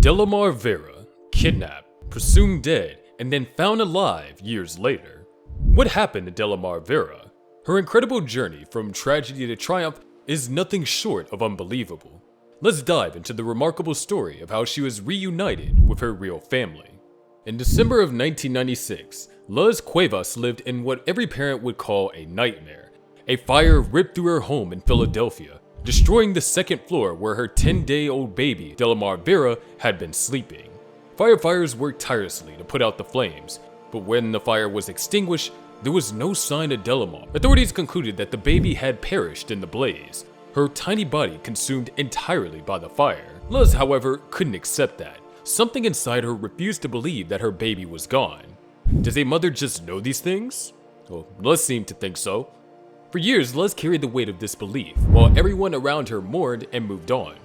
Delimar Vera, kidnapped, presumed dead, and then found alive years later. What happened to Delimar Vera? Her incredible journey from tragedy to triumph is nothing short of unbelievable. Let's dive into the remarkable story of how she was reunited with her real family. In December of 1996, Luz Cuevas lived in what every parent would call a nightmare. A fire ripped through her home in Philadelphia, destroying the second floor where her 10-day-old baby, Delimar Vera, had been sleeping. Firefighters worked tirelessly to put out the flames, but when the fire was extinguished, there was no sign of Delimar. Authorities concluded that the baby had perished in the blaze, her tiny body consumed entirely by the fire. Luz, however, couldn't accept that. Something inside her refused to believe that her baby was gone. Does a mother just know these things? Well, Luz seemed to think so. For years, Luz carried the weight of this belief, while everyone around her mourned and moved on.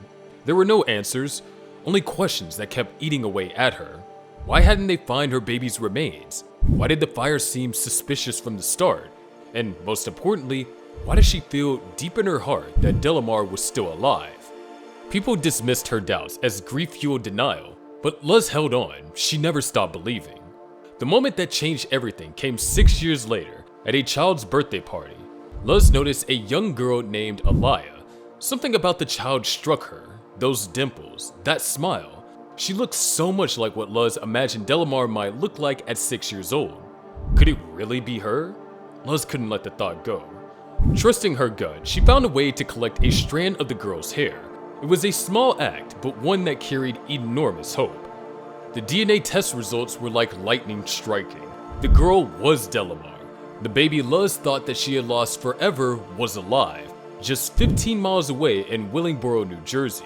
There were no answers, only questions that kept eating away at her. Why hadn't they found her baby's remains? Why did the fire seem suspicious from the start? And most importantly, why did she feel deep in her heart that Delimar was still alive? People dismissed her doubts as grief-fueled denial, but Luz held on. She never stopped believing. The moment that changed everything came 6 years later at a child's birthday party. Luz noticed a young girl named Aliyah. Something about the child struck her. Those dimples, that smile. She looked so much like what Luz imagined Delimar might look like at 6 years old. Could it really be her? Luz couldn't let the thought go. Trusting her gut, she found a way to collect a strand of the girl's hair. It was a small act, but one that carried enormous hope. The DNA test results were like lightning striking. The girl was Delimar. The baby Luz thought that she had lost forever was alive, just 15 miles away in Willingboro, New Jersey.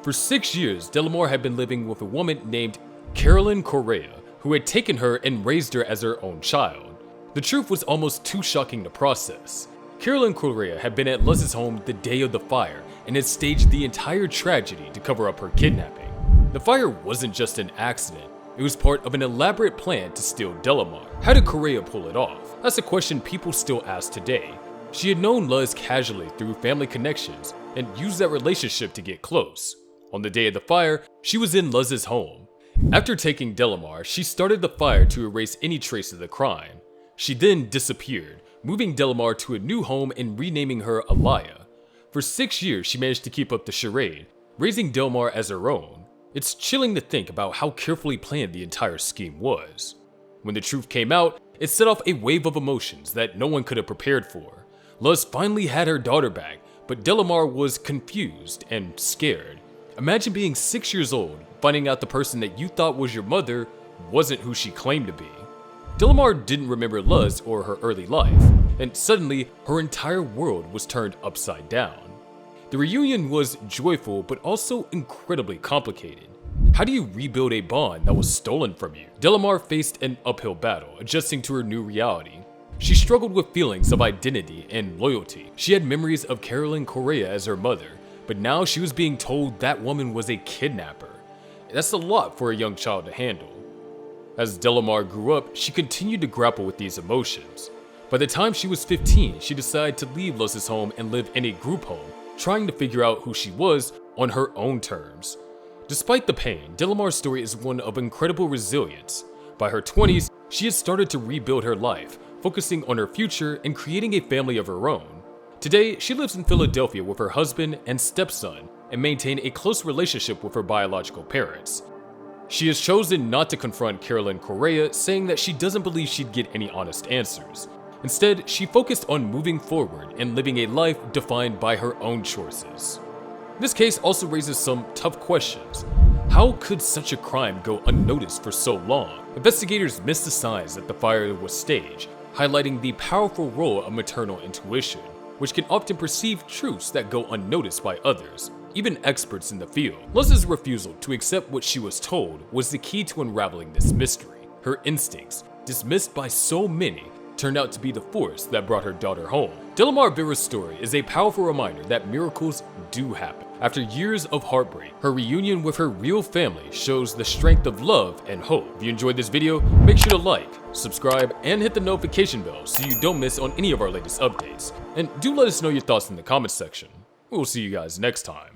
For 6 years, Delimar had been living with a woman named Carolyn Correa, who had taken her and raised her as her own child. The truth was almost too shocking to process. Carolyn Correa had been at Luz's home the day of the fire and had staged the entire tragedy to cover up her kidnapping. The fire wasn't just an accident. It was part of an elaborate plan to steal Delimar. How did Correa pull it off? That's a question people still ask today. She had known Luz casually through family connections and used that relationship to get close. On the day of the fire, she was in Luz's home. After taking Delimar, she started the fire to erase any trace of the crime. She then disappeared, moving Delimar to a new home and renaming her Aliyah. For 6 years, she managed to keep up the charade, raising Delimar as her own. It's chilling to think about how carefully planned the entire scheme was. When the truth came out, it set off a wave of emotions that no one could have prepared for. Luz finally had her daughter back, but Delimar was confused and scared. Imagine being 6 years old, finding out the person that you thought was your mother wasn't who she claimed to be. Delimar didn't remember Luz or her early life, and suddenly her entire world was turned upside down. The reunion was joyful but also incredibly complicated. How do you rebuild a bond that was stolen from you? Delimar faced an uphill battle, adjusting to her new reality. She struggled with feelings of identity and loyalty. She had memories of Carolyn Correa as her mother, but now she was being told that woman was a kidnapper. That's a lot for a young child to handle. As Delimar grew up, she continued to grapple with these emotions. By the time she was 15, she decided to leave Luz's home and live in a group home, trying to figure out who she was on her own terms. Despite the pain, Delimar's story is one of incredible resilience. By her 20s, she had started to rebuild her life, focusing on her future and creating a family of her own. Today, she lives in Philadelphia with her husband and stepson and maintains a close relationship with her biological parents. She has chosen not to confront Carolyn Correa, saying that she doesn't believe she'd get any honest answers. Instead, she focused on moving forward and living a life defined by her own choices. This case also raises some tough questions. How could such a crime go unnoticed for so long? Investigators missed the signs that the fire was staged, highlighting the powerful role of maternal intuition, which can often perceive truths that go unnoticed by others, even experts in the field. Luz's refusal to accept what she was told was the key to unraveling this mystery. Her instincts, dismissed by so many, turned out to be the force that brought her daughter home. Delimar Vera's story is a powerful reminder that miracles do happen. After years of heartbreak, her reunion with her real family shows the strength of love and hope. If you enjoyed this video, make sure to like, subscribe, and hit the notification bell so you don't miss on any of our latest updates. And do let us know your thoughts in the comments section. We'll see you guys next time.